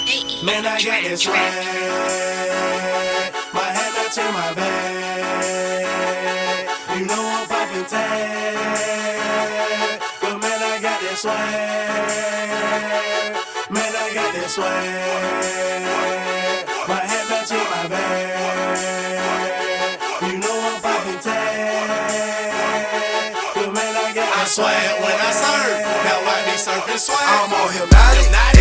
Man, I got this swag. My hat matching my bag. You know I'm poppin' tag. But man, I got this swag. Man, I got this swag. My hat matching my bag. You know I'm poppin' tag. But man, I got this swag. When I serve, now I be surfing swag. I'm on Hypnotic.